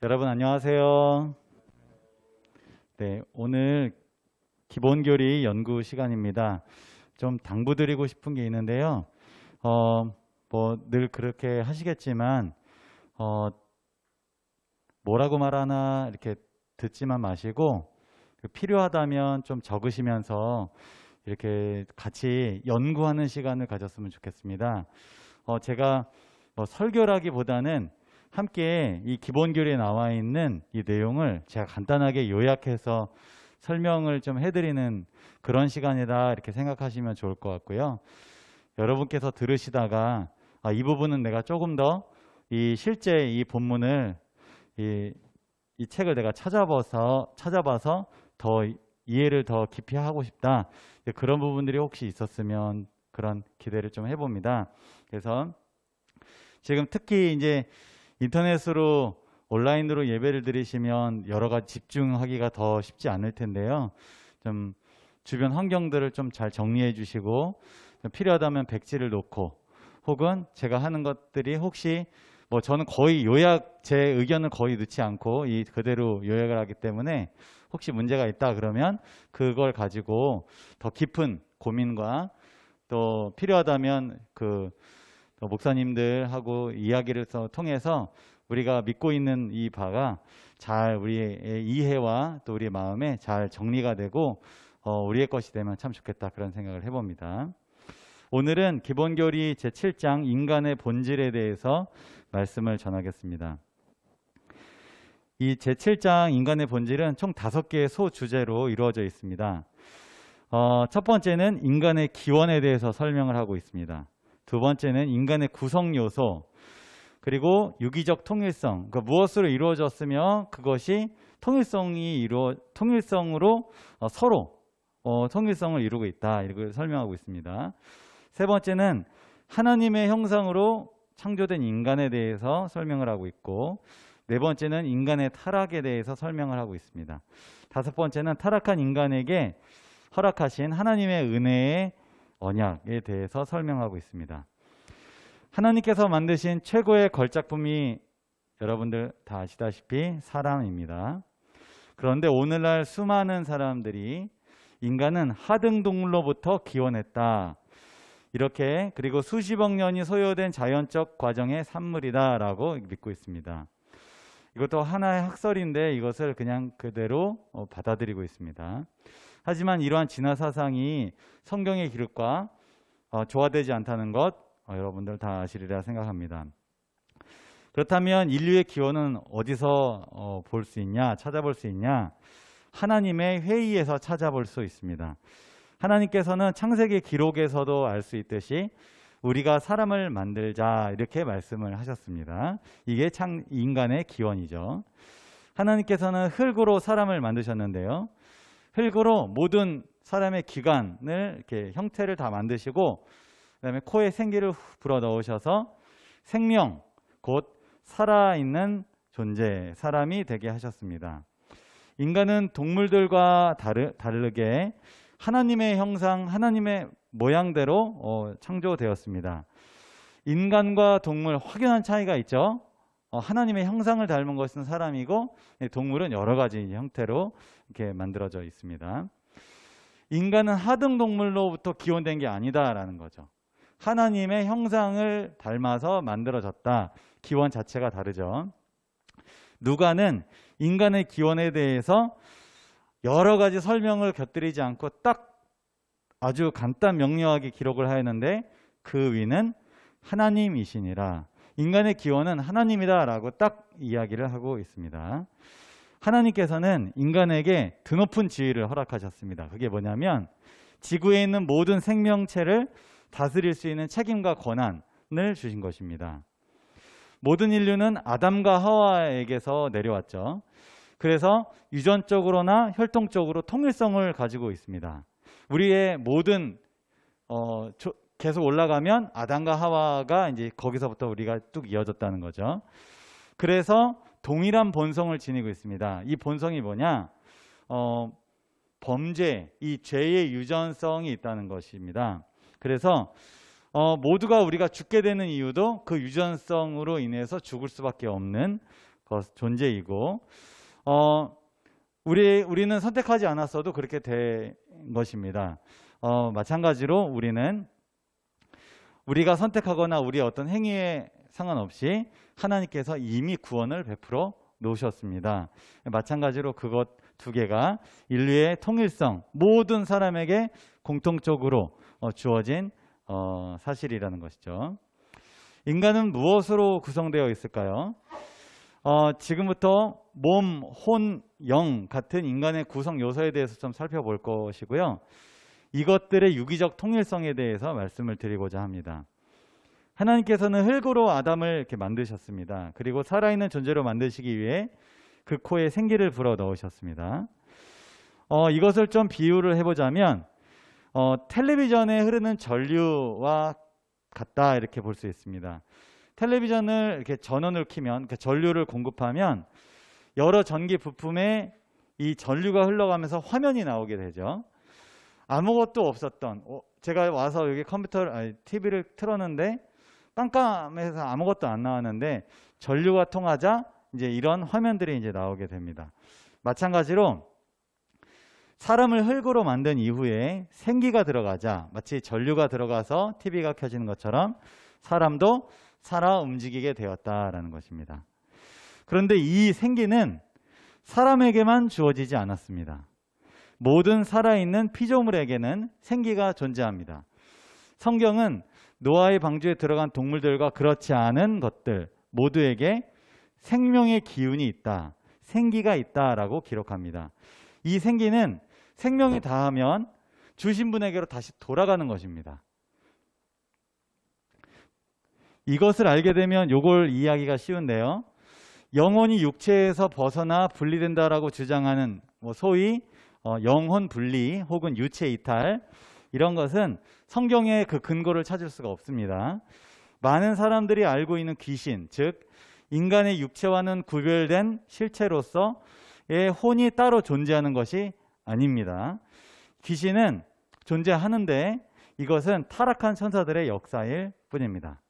여러분 안녕하세요. 네, 오늘 기본교리 연구 시간입니다. 좀 당부드리고 싶은 게 있는데요. 뭐 늘 그렇게 하시겠지만 뭐라고 말하나 이렇게 듣지만 마시고 필요하다면 좀 적으시면서 이렇게 같이 연구하는 시간을 가졌으면 좋겠습니다. 제가 뭐 설교라기보다는 함께 이 기본교리에 나와 있는 이 내용을 제가 간단하게 요약해서 설명을 좀 해드리는 그런 시간이다 이렇게 생각하시면 좋을 것 같고요. 여러분께서 들으시다가 이 부분은 내가 조금 더 이 실제 이 본문을 이 책을 내가 찾아봐서 더 이해를 더 깊이 하고 싶다. 그런 부분들이 혹시 있었으면 그런 기대를 좀 해봅니다. 그래서 지금 특히 이제 인터넷으로 온라인으로 예배를 드리시면 여러 가지 집중하기가 더 쉽지 않을 텐데요. 좀 주변 환경들을 좀 잘 정리해 주시고 필요하다면 백지를 놓고 혹은 제가 하는 것들이 혹시 뭐 저는 거의 제 의견을 거의 넣지 않고 그대로 요약을 하기 때문에 혹시 문제가 있다 그러면 그걸 가지고 더 깊은 고민과 또 필요하다면 목사님들하고 이야기를 통해서 우리가 믿고 있는 이 바가 잘 우리의 이해와 또 우리의 마음에 잘 정리가 되고 우리의 것이 되면 참 좋겠다 그런 생각을 해봅니다. 오늘은 기본교리 제7장 인간의 본질에 대해서 말씀을 전하겠습니다. 이 제7장 인간의 본질은 총 5개의 소주제로 이루어져 있습니다. 첫 번째는 인간의 기원에 대해서 설명을 하고 있습니다. 두 번째는 인간의 구성 요소, 그리고 유기적 통일성, 그러니까 무엇으로 이루어졌으며 그것이 통일성으로 서로 통일성을 이루고 있다. 이걸 설명하고 있습니다. 세 번째는 하나님의 형상으로 창조된 인간에 대해서 설명을 하고 있고, 네 번째는 인간의 타락에 대해서 설명을 하고 있습니다. 다섯 번째는 타락한 인간에게 허락하신 하나님의 은혜의 언약에 대해서 설명하고 있습니다. 하나님께서 만드신 최고의 걸작품이 여러분들 다 아시다시피 사람입니다. 그런데 오늘날 수많은 사람들이 인간은 하등동물로부터 기원했다. 이렇게 그리고 수십억 년이 소요된 자연적 과정의 산물이다라고 믿고 있습니다. 이것도 하나의 학설인데 이것을 그냥 그대로 받아들이고 있습니다. 하지만 이러한 진화 사상이 성경의 기록과 조화되지 않다는 것 여러분들 다 아시리라 생각합니다. 그렇다면 인류의 기원은 어디서 볼 수 있냐, 찾아볼 수 있냐? 하나님의 회의에서 찾아볼 수 있습니다. 하나님께서는 창세기 기록에서도 알 수 있듯이 우리가 사람을 만들자 이렇게 말씀을 하셨습니다. 이게 인간의 기원이죠. 하나님께서는 흙으로 사람을 만드셨는데요. 흙으로 모든 사람의 기관을 이렇게 형태를 다 만드시고 그다음에 코에 생기를 불어 넣으셔서 생명, 곧 살아있는 존재, 사람이 되게 하셨습니다. 인간은 동물들과 다르게 하나님의 형상, 하나님의 모양대로 창조되었습니다. 인간과 동물 확연한 차이가 있죠. 하나님의 형상을 닮은 것은 사람이고 동물은 여러 가지 형태로 이렇게 만들어져 있습니다. 인간은 하등 동물로부터 기원된 게 아니다라는 거죠. 하나님의 형상을 닮아서 만들어졌다. 기원 자체가 다르죠. 누가는 인간의 기원에 대해서 여러 가지 설명을 곁들이지 않고 딱 아주 간단 명료하게 기록을 하였는데 그 위는 하나님이시니라. 인간의 기원은 하나님이다 라고 딱 이야기를 하고 있습니다. 하나님께서는 인간에게 드높은 지위를 허락하셨습니다. 그게 뭐냐면 지구에 있는 모든 생명체를 다스릴 수 있는 책임과 권한을 주신 것입니다. 모든 인류는 아담과 하와에게서 내려왔죠. 그래서 유전적으로나 혈통적으로 통일성을 가지고 있습니다. 우리의 모든 계속 올라가면 아담과 하와가 이제 거기서부터 우리가 뚝 이어졌다는 거죠. 그래서 동일한 본성을 지니고 있습니다. 이 본성이 뭐냐? 범죄, 이 죄의 유전성이 있다는 것입니다. 그래서 모두가 우리가 죽게 되는 이유도 그 유전성으로 인해서 죽을 수밖에 없는 존재이고 우리는 선택하지 않았어도 그렇게 된 것입니다. 마찬가지로 우리가 선택하거나 우리의 어떤 행위에 상관없이 하나님께서 이미 구원을 베풀어 놓으셨습니다. 마찬가지로 그것 두 개가 인류의 통일성, 모든 사람에게 공통적으로 주어진 사실이라는 것이죠. 인간은 무엇으로 구성되어 있을까요? 지금부터 몸, 혼, 영 같은 인간의 구성 요소에 대해서 좀 살펴볼 것이고요. 이것들의 유기적 통일성에 대해서 말씀을 드리고자 합니다. 하나님께서는 흙으로 아담을 이렇게 만드셨습니다. 그리고 살아있는 존재로 만드시기 위해 그 코에 생기를 불어 넣으셨습니다. 이것을 좀 비유를 해보자면 텔레비전에 흐르는 전류와 같다 이렇게 볼 수 있습니다. 텔레비전을 이렇게 전원을 켜면 전류를 공급하면 여러 전기 부품에 이 전류가 흘러가면서 화면이 나오게 되죠. 아무것도 없었던 제가 와서 여기 TV를 틀었는데 깜깜해서 아무것도 안 나왔는데 전류가 통하자 이제 이런 화면들이 이제 나오게 됩니다. 마찬가지로 사람을 흙으로 만든 이후에 생기가 들어가자 마치 전류가 들어가서 TV가 켜지는 것처럼 사람도 살아 움직이게 되었다라는 것입니다. 그런데 이 생기는 사람에게만 주어지지 않았습니다. 모든 살아있는 피조물에게는 생기가 존재합니다. 성경은 노아의 방주에 들어간 동물들과 그렇지 않은 것들 모두에게 생명의 기운이 있다, 생기가 있다라고 기록합니다. 이 생기는 생명이 다하면 주신 분에게로 다시 돌아가는 것입니다. 이것을 알게 되면 이걸 이해하기가 쉬운데요. 영혼이 육체에서 벗어나 분리된다라고 주장하는 소위 영혼 분리 혹은 유체 이탈 이런 것은 성경의 그 근거를 찾을 수가 없습니다. 많은 사람들이 알고 있는 귀신, 즉 인간의 육체와는 구별된 실체로서의 혼이 따로 존재하는 것이 아닙니다. 귀신은 존재하는데 이것은 타락한 천사들의 역사일 뿐입니다.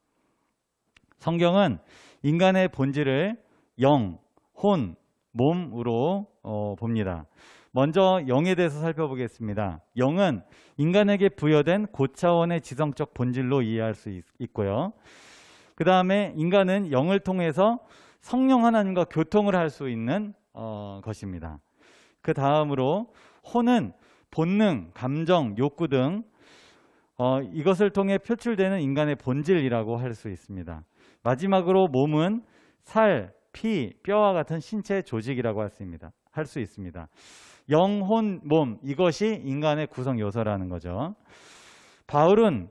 성경은 인간의 본질을 영, 혼, 몸으로 봅니다. 먼저 영에 대해서 살펴보겠습니다. 영은 인간에게 부여된 고차원의 지성적 본질로 이해할 수 있고요. 그 다음에 인간은 영을 통해서 성령 하나님과 교통을 할 수 있는 것입니다. 그 다음으로 혼은 본능, 감정, 욕구 등 이것을 통해 표출되는 인간의 본질이라고 할 수 있습니다. 마지막으로 몸은 살, 피, 뼈와 같은 신체 조직이라고 할 수 있습니다. 영, 혼, 몸 이것이 인간의 구성 요소라는 거죠. 바울은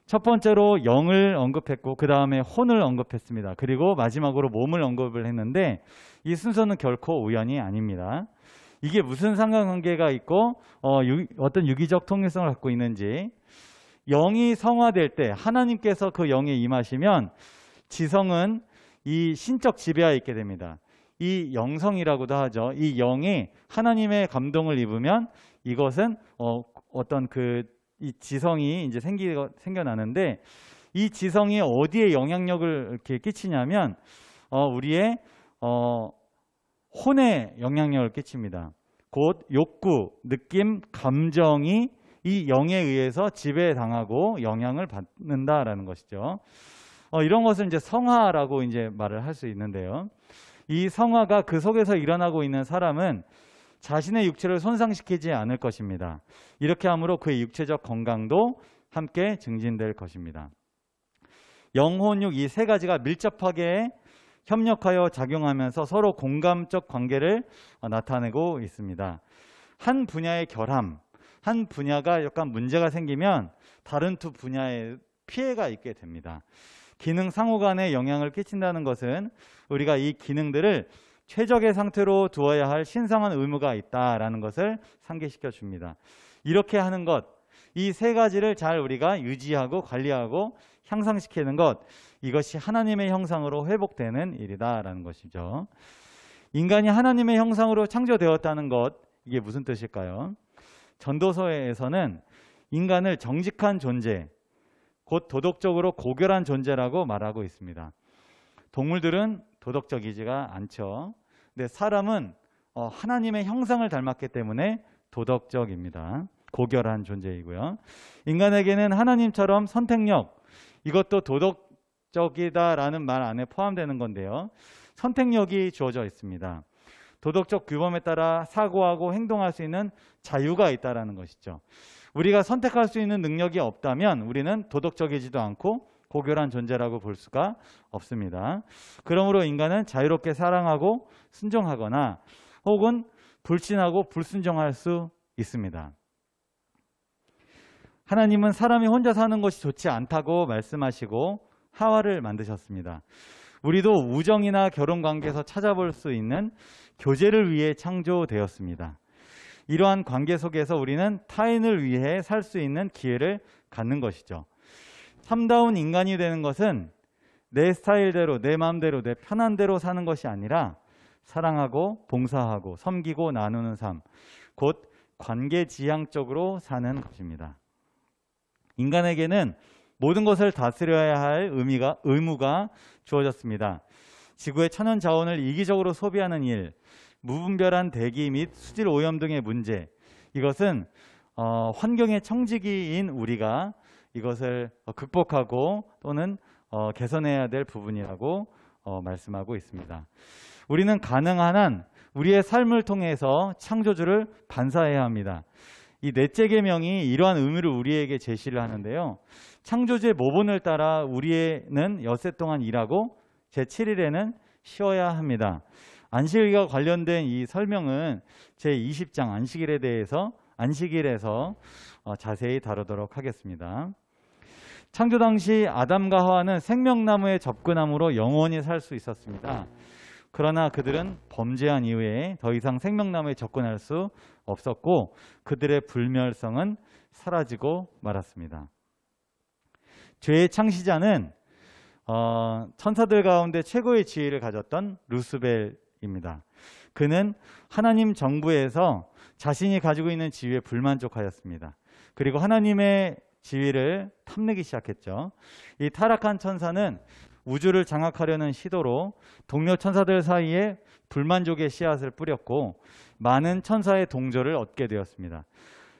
첫 번째로 영을 언급했고 그 다음에 혼을 언급했습니다. 그리고 마지막으로 몸을 언급을 했는데 이 순서는 결코 우연이 아닙니다. 이게 무슨 상관관계가 있고 어떤 유기적 통일성을 갖고 있는지, 영이 성화될 때 하나님께서 그 영에 임하시면 지성은 이 신적 지배하에 있게 됩니다. 이 영성이라고도 하죠. 이 영이 하나님의 감동을 입으면 이것은 어떤 이 지성이 이제 생겨나는데 이 지성이 어디에 영향력을 이렇게 끼치냐면 우리의 혼에 영향력을 끼칩니다. 곧 욕구, 느낌, 감정이 이 영에 의해서 지배당하고 영향을 받는다라는 것이죠. 이런 것을 이제 성화라고 이제 말을 할 수 있는데요. 이 성화가 그 속에서 일어나고 있는 사람은 자신의 육체를 손상시키지 않을 것입니다. 이렇게 함으로 그의 육체적 건강도 함께 증진될 것입니다. 영혼, 육 이 세 가지가 밀접하게 협력하여 작용하면서 서로 공감적 관계를 나타내고 있습니다. 한 분야의 결함, 한 분야가 약간 문제가 생기면 다른 두 분야에 피해가 있게 됩니다. 기능 상호 간에 영향을 끼친다는 것은 우리가 이 기능들을 최적의 상태로 두어야 할 신성한 의무가 있다라는 것을 상기시켜 줍니다. 이렇게 하는 것, 이 세 가지를 잘 우리가 유지하고 관리하고 향상시키는 것, 이것이 하나님의 형상으로 회복되는 일이다라는 것이죠. 인간이 하나님의 형상으로 창조되었다는 것, 이게 무슨 뜻일까요? 전도서에서는 인간을 정직한 존재, 곧 도덕적으로 고결한 존재라고 말하고 있습니다. 동물들은 도덕적이지가 않죠. 근데 사람은 하나님의 형상을 닮았기 때문에 도덕적입니다. 고결한 존재이고요. 인간에게는 하나님처럼 선택력, 이것도 도덕적이다라는 말 안에 포함되는 건데요. 선택력이 주어져 있습니다. 도덕적 규범에 따라 사고하고 행동할 수 있는 자유가 있다는 것이죠. 우리가 선택할 수 있는 능력이 없다면 우리는 도덕적이지도 않고 고결한 존재라고 볼 수가 없습니다. 그러므로 인간은 자유롭게 사랑하고 순종하거나 혹은 불신하고 불순종할 수 있습니다. 하나님은 사람이 혼자 사는 것이 좋지 않다고 말씀하시고 하와를 만드셨습니다. 우리도 우정이나 결혼관계에서 찾아볼 수 있는 교제를 위해 창조되었습니다. 이러한 관계 속에서 우리는 타인을 위해 살 수 있는 기회를 갖는 것이죠. 참다운 인간이 되는 것은 내 스타일대로, 내 마음대로, 내 편한 대로 사는 것이 아니라 사랑하고 봉사하고 섬기고 나누는 삶, 곧 관계지향적으로 사는 것입니다. 인간에게는 모든 것을 다스려야 할 의무가 주어졌습니다. 지구의 천연 자원을 이기적으로 소비하는 일, 무분별한 대기 및 수질 오염 등의 문제, 이것은 환경의 청지기인 우리가 이것을 극복하고 또는 개선해야 될 부분이라고 말씀하고 있습니다. 우리는 가능한 한 우리의 삶을 통해서 창조주를 반사해야 합니다. 이 넷째 계명이 이러한 의무를 우리에게 제시를 하는데요. 창조주의 모본을 따라 우리는 엿새 동안 일하고 제7일에는 쉬어야 합니다. 안식일과 관련된 이 설명은 제20장 안식일에서 자세히 다루도록 하겠습니다. 창조 당시 아담과 하와는 생명나무에 접근함으로 영원히 살 수 있었습니다. 그러나 그들은 범죄한 이후에 더 이상 생명나무에 접근할 수 없었고 그들의 불멸성은 사라지고 말았습니다. 죄의 창시자는 천사들 가운데 최고의 지위를 가졌던 루스벨입니다. 그는 하나님 정부에서 자신이 가지고 있는 지위에 불만족하였습니다. 그리고 하나님의 지위를 탐내기 시작했죠. 이 타락한 천사는 우주를 장악하려는 시도로 동료 천사들 사이에 불만족의 씨앗을 뿌렸고 많은 천사의 동조를 얻게 되었습니다.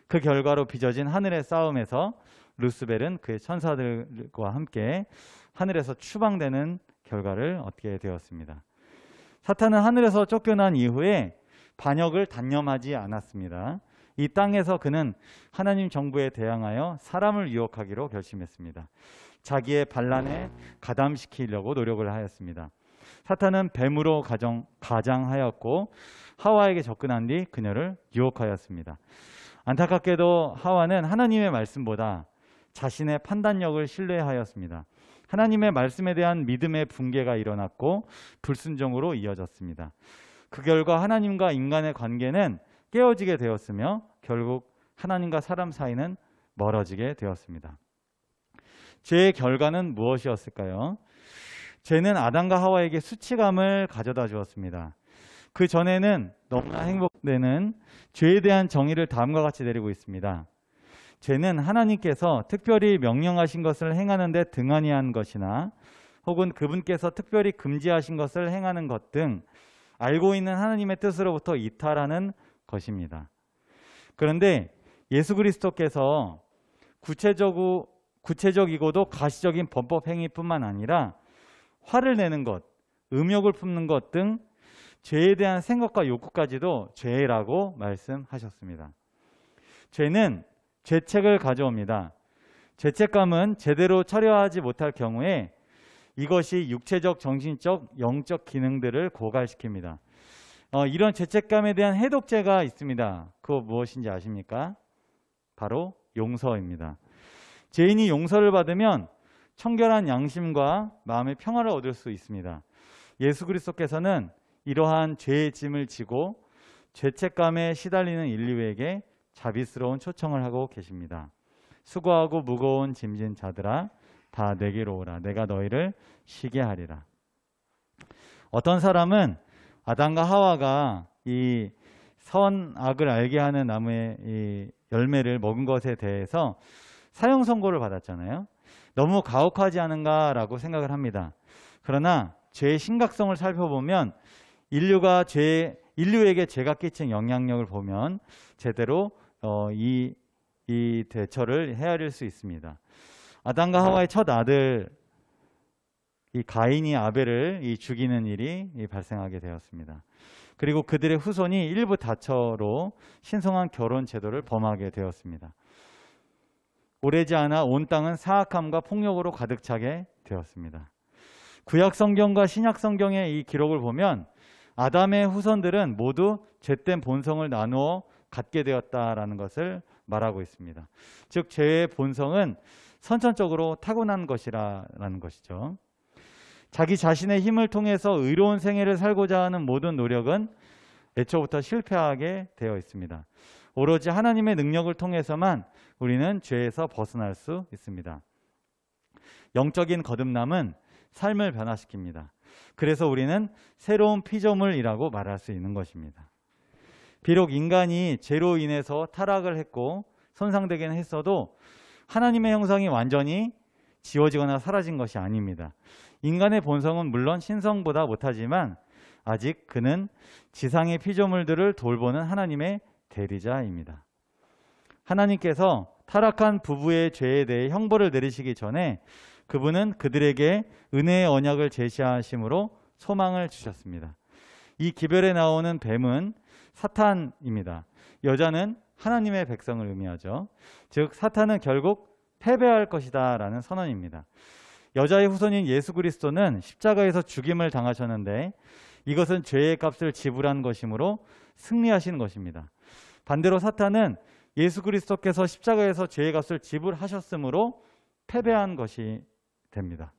그 결과로 빚어진 하늘의 싸움에서 루스벨은 그의 천사들과 함께 하늘에서 추방되는 결과를 얻게 되었습니다. 사탄은 하늘에서 쫓겨난 이후에 반역을 단념하지 않았습니다. 이 땅에서 그는 하나님 정부에 대항하여 사람을 유혹하기로 결심했습니다. 자기의 반란에 가담시키려고 노력을 하였습니다. 사탄은 뱀으로 가장하였고 하와에게 접근한 뒤 그녀를 유혹하였습니다. 안타깝게도 하와는 하나님의 말씀보다 자신의 판단력을 신뢰하였습니다. 하나님의 말씀에 대한 믿음의 붕괴가 일어났고 불순종으로 이어졌습니다. 그 결과 하나님과 인간의 관계는 깨어지게 되었으며 결국 하나님과 사람 사이는 멀어지게 되었습니다. 죄의 결과는 무엇이었을까요? 죄는 아담과 하와에게 수치감을 가져다 주었습니다. 그 전에는 너무나 행복되는 죄에 대한 정의를 다음과 같이 내리고 있습니다. 죄는 하나님께서 특별히 명령하신 것을 행하는 데 등한히 한 것이나 혹은 그분께서 특별히 금지하신 것을 행하는 것 등 알고 있는 하나님의 뜻으로부터 이탈하는 것입니다. 그런데 예수 그리스도께서 구체적이고도 가시적인 범법 행위뿐만 아니라 화를 내는 것, 음욕을 품는 것 등 죄에 대한 생각과 욕구까지도 죄라고 말씀하셨습니다. 죄는 죄책을 가져옵니다. 죄책감은 제대로 처리하지 못할 경우에 이것이 육체적, 정신적, 영적 기능들을 고갈시킵니다. 이런 죄책감에 대한 해독제가 있습니다. 그거 무엇인지 아십니까? 바로 용서입니다. 죄인이 용서를 받으면 청결한 양심과 마음의 평화를 얻을 수 있습니다. 예수 그리스도께서는 이러한 죄의 짐을 지고 죄책감에 시달리는 인류에게 자비스러운 초청을 하고 계십니다. 수고하고 무거운 짐진 자들아 다 내게로 오라. 내가 너희를 쉬게 하리라. 어떤 사람은 아담과 하와가 이 선악을 알게 하는 나무의 이 열매를 먹은 것에 대해서 사형 선고를 받았잖아요. 너무 가혹하지 않은가라고 생각을 합니다. 그러나 죄의 심각성을 살펴보면 인류에게 죄가 끼친 영향력을 보면 제대로 이 대처를 헤아릴 수 있습니다. 아담과 하와의 첫 아들 이 가인이 아벨을 죽이는 일이 발생하게 되었습니다. 그리고 그들의 후손이 일부 다처로 신성한 결혼 제도를 범하게 되었습니다. 오래지 않아 온 땅은 사악함과 폭력으로 가득 차게 되었습니다. 구약 성경과 신약 성경의 이 기록을 보면 아담의 후손들은 모두 죄된 본성을 나누어 갖게 되었다라는 것을 말하고 있습니다. 즉 죄의 본성은 선천적으로 타고난 것이라는 것이죠. 자기 자신의 힘을 통해서 의로운 생애를 살고자 하는 모든 노력은 애초부터 실패하게 되어 있습니다. 오로지 하나님의 능력을 통해서만 우리는 죄에서 벗어날 수 있습니다. 영적인 거듭남은 삶을 변화시킵니다. 그래서 우리는 새로운 피조물이라고 말할 수 있는 것입니다. 비록 인간이 죄로 인해서 타락을 했고 손상되긴 했어도 하나님의 형상이 완전히 지워지거나 사라진 것이 아닙니다. 인간의 본성은 물론 신성보다 못하지만 아직 그는 지상의 피조물들을 돌보는 하나님의 대리자입니다. 하나님께서 타락한 부부의 죄에 대해 형벌을 내리시기 전에 그분은 그들에게 은혜의 언약을 제시하심으로 소망을 주셨습니다. 이 기별에 나오는 뱀은 사탄입니다. 여자는 하나님의 백성을 의미하죠. 즉 사탄은 결국 패배할 것이다 라는 선언입니다. 여자의 후손인 예수 그리스도는 십자가에서 죽임을 당하셨는데 이것은 죄의 값을 지불한 것이므로 승리하신 것입니다. 반대로 사탄은 예수 그리스도께서 십자가에서 죄의 값을 지불하셨으므로 패배한 것이 됩니다.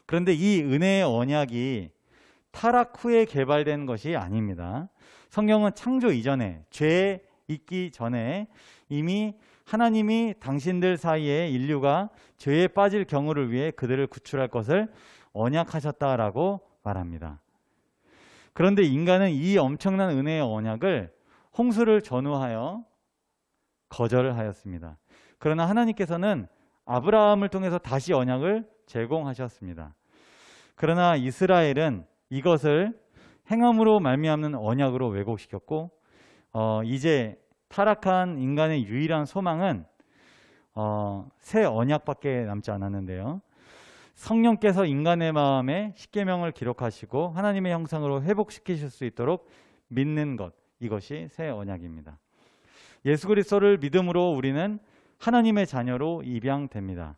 그런데 이 은혜의 언약이 타락 후에 개발된 것이 아닙니다. 성경은 창조 이전에, 죄에 있기 전에 이미 하나님이 당신들 사이에 인류가 죄에 빠질 경우를 위해 그들을 구출할 것을 언약하셨다라고 말합니다. 그런데 인간은 이 엄청난 은혜의 언약을 홍수를 전후하여 거절을 하였습니다. 그러나 하나님께서는 아브라함을 통해서 다시 언약을 제공하셨습니다. 그러나 이스라엘은 이것을 행함으로 말미암는 언약으로 왜곡시켰고 이제 타락한 인간의 유일한 소망은 새 언약밖에 남지 않았는데요. 성령께서 인간의 마음에 십계명을 기록하시고 하나님의 형상으로 회복시키실 수 있도록 믿는 것, 이것이 새 언약입니다. 예수 그리스도를 믿음으로 우리는 하나님의 자녀로 입양됩니다.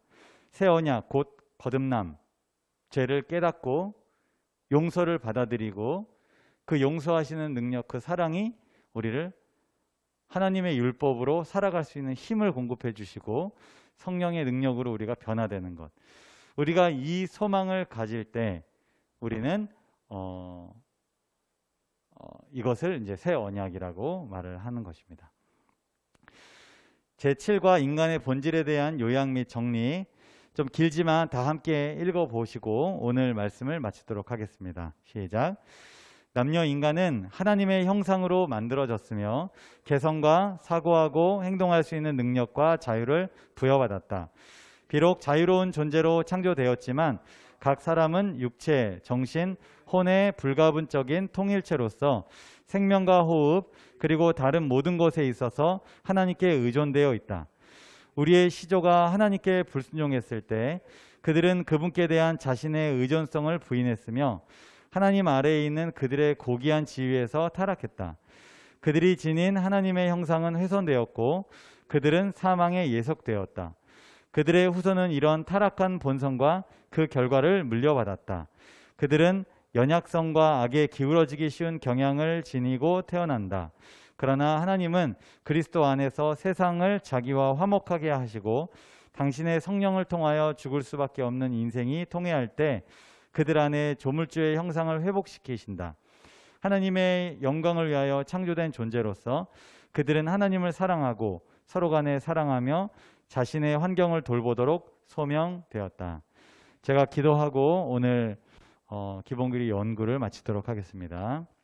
새 언약, 곧 거듭남, 죄를 깨닫고 용서를 받아들이고 그 용서하시는 능력, 그 사랑이 우리를 하나님의 율법으로 살아갈 수 있는 힘을 공급해 주시고 성령의 능력으로 우리가 변화되는 것. 우리가 이 소망을 가질 때 우리는 이것을 이제 새 언약이라고 말을 하는 것입니다. 제7과 인간의 본질에 대한 요약 및 정리, 좀 길지만 다 함께 읽어보시고 오늘 말씀을 마치도록 하겠습니다. 시작. 남녀 인간은 하나님의 형상으로 만들어졌으며 개성과 사고하고 행동할 수 있는 능력과 자유를 부여받았다. 비록 자유로운 존재로 창조되었지만 각 사람은 육체, 정신, 혼의 불가분적인 통일체로서 생명과 호흡 그리고 다른 모든 것에 있어서 하나님께 의존되어 있다. 우리의 시조가 하나님께 불순종했을 때 그들은 그분께 대한 자신의 의존성을 부인했으며 하나님 아래에 있는 그들의 고귀한 지위에서 타락했다. 그들이 지닌 하나님의 형상은 훼손되었고 그들은 사망에 예속되었다. 그들의 후손은 이런 타락한 본성과 그 결과를 물려받았다. 그들은 연약성과 악에 기울어지기 쉬운 경향을 지니고 태어난다. 그러나 하나님은 그리스도 안에서 세상을 자기와 화목하게 하시고 당신의 성령을 통하여 죽을 수밖에 없는 인생이 통해할 때 그들 안에 조물주의 형상을 회복시키신다. 하나님의 영광을 위하여 창조된 존재로서 그들은 하나님을 사랑하고 서로 간에 사랑하며 자신의 환경을 돌보도록 소명되었다. 제가 기도하고 오늘 기본교리 연구를 마치도록 하겠습니다.